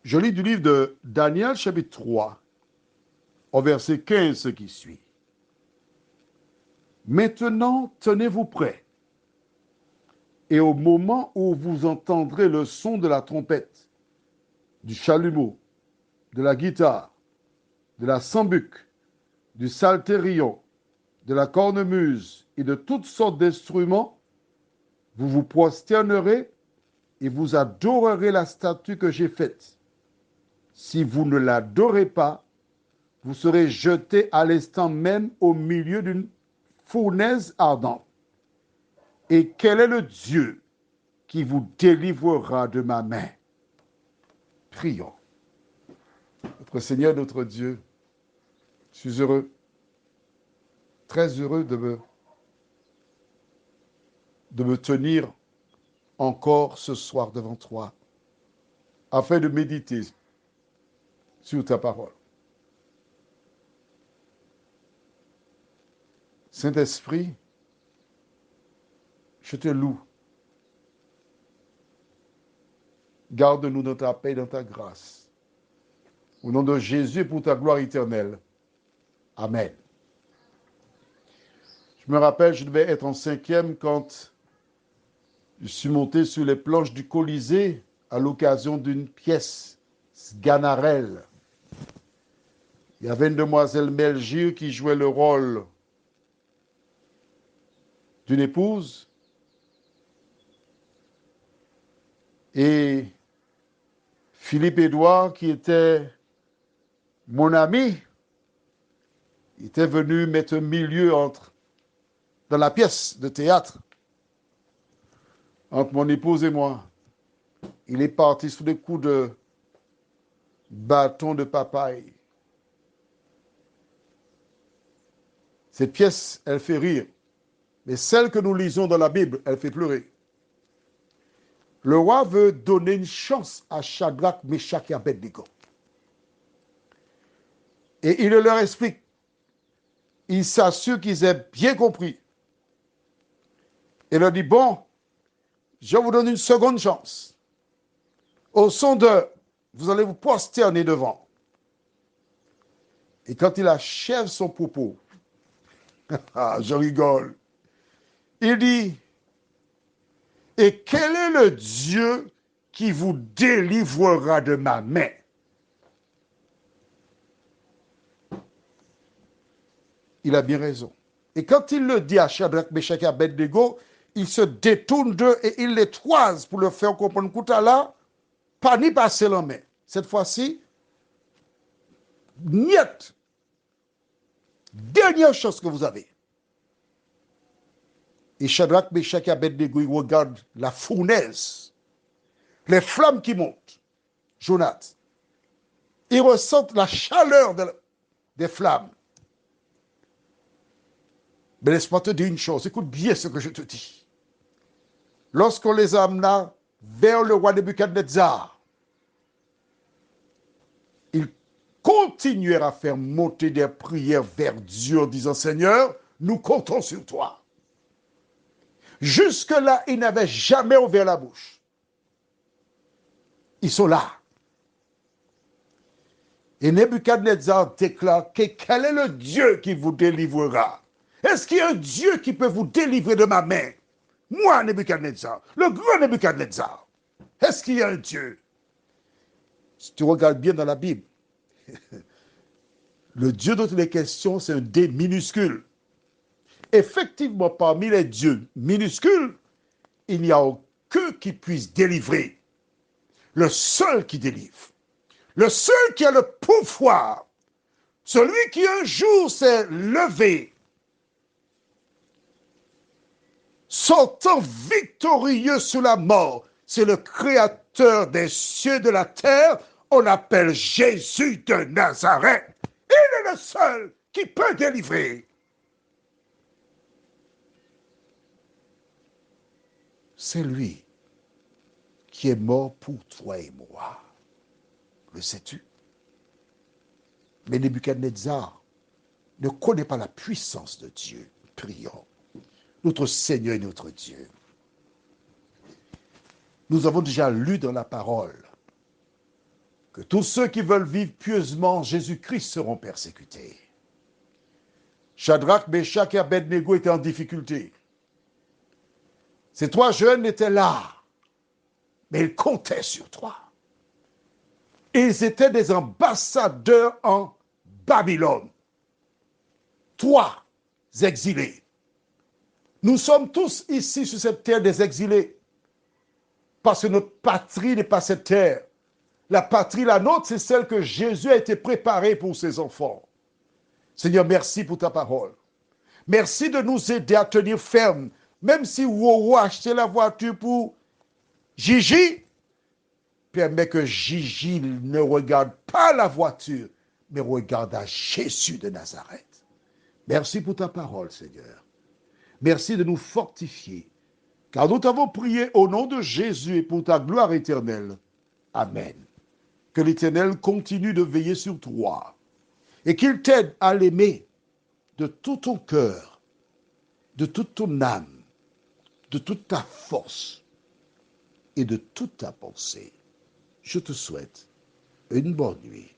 Je lis du livre de Daniel, chapitre 3, au verset 15, ce qui suit. Maintenant, tenez-vous prêts, et au moment où vous entendrez le son de la trompette, du chalumeau, de la guitare, de la sambuc, du psalterion, de la cornemuse et de toutes sortes d'instruments, vous vous prosternerez et vous adorerez la statue que j'ai faite. Si vous ne l'adorez pas, vous serez jetés à l'instant même au milieu d'une fournaise ardente. Et quel est le Dieu qui vous délivrera de ma main? Prions. Notre Seigneur, notre Dieu, je suis heureux, très heureux de me tenir encore ce soir devant toi, afin de méditer sur ta parole. Saint-Esprit, je te loue. Garde-nous dans ta paix et dans ta grâce. Au nom de Jésus et pour ta gloire éternelle. Amen. Je me rappelle, je devais être en 5e quand je suis monté sur les planches du Colisée à l'occasion d'une pièce, Sganarelle. Il y avait une demoiselle Melgir qui jouait le rôle d'une épouse. Et Philippe Édouard, qui était mon ami, était venu mettre un milieu dans la pièce de théâtre entre mon épouse et moi. Il est parti sous des coups de bâton de papaye. Cette pièce, elle fait rire. Mais celle que nous lisons dans la Bible, elle fait pleurer. Le roi veut donner une chance à Shadrach, Meshach et Abednego. Et il leur explique. Il s'assure qu'ils aient bien compris. Il leur dit, bon, je vous donne une seconde chance. Au son de, vous allez vous prosterner devant. Et quand il achève son propos, je rigole, il dit, et quel est le Dieu qui vous délivrera de ma main? Il a bien raison. Et quand il le dit à Shadrach, Meshach et Abednego, il se détourne d'eux et il les toise pour leur faire comprendre qu'Outala, pas ni passer la main. Cette fois-ci, niet. Dernière chose que vous avez. Et Shadrach, Meshach et Abednego, ils regardent la fournaise, les flammes qui montent. Jonathan. Ils ressentent la chaleur des flammes. Mais laisse-moi te dire une chose, écoute bien ce que je te dis. Lorsqu'on les amena vers le roi Nebuchadnezzar, ils continuèrent à faire monter des prières vers Dieu en disant, Seigneur, nous comptons sur toi. Jusque-là, ils n'avaient jamais ouvert la bouche. Ils sont là. Et Nebuchadnezzar déclare que quel est le Dieu qui vous délivrera? Est-ce qu'il y a un Dieu qui peut vous délivrer de ma main? Moi, Nebuchadnezzar, le grand Nebuchadnezzar. Est-ce qu'il y a un Dieu? Si tu regardes bien dans la Bible, le Dieu dont il est question, c'est un D minuscule. Effectivement, parmi les dieux minuscules, il n'y a aucun qui puisse délivrer. Le seul qui délivre. Le seul qui a le pouvoir. Celui qui un jour s'est levé, sortant victorieux sur la mort, c'est le créateur des cieux et de la terre, on l'appelle Jésus de Nazareth. Il est le seul qui peut délivrer. C'est lui qui est mort pour toi et moi. Le sais-tu? Mais Nebuchadnezzar ne connaît pas la puissance de Dieu. Prions. Notre Seigneur et notre Dieu. Nous avons déjà lu dans la parole que tous ceux qui veulent vivre pieusement en Jésus-Christ seront persécutés. Shadrach, Meshach et Abednego étaient en difficulté. Ces 3 jeunes étaient là, mais ils comptaient sur toi. Ils étaient des ambassadeurs en Babylone. 3 exilés. Nous sommes tous ici sur cette terre des exilés. Parce que notre patrie n'est pas cette terre. La patrie, la nôtre, c'est celle que Jésus a été préparée pour ses enfants. Seigneur, merci pour ta parole. Merci de nous aider à tenir ferme. Même si Wowo a acheté la voiture pour Gigi, permet que Gigi ne regarde pas la voiture, mais regarde à Jésus de Nazareth. Merci pour ta parole, Seigneur. Merci de nous fortifier, car nous t'avons prié au nom de Jésus et pour ta gloire éternelle. Amen. Que l'Éternel continue de veiller sur toi et qu'il t'aide à l'aimer de tout ton cœur, de toute ton âme, de toute ta force et de toute ta pensée. Je te souhaite une bonne nuit.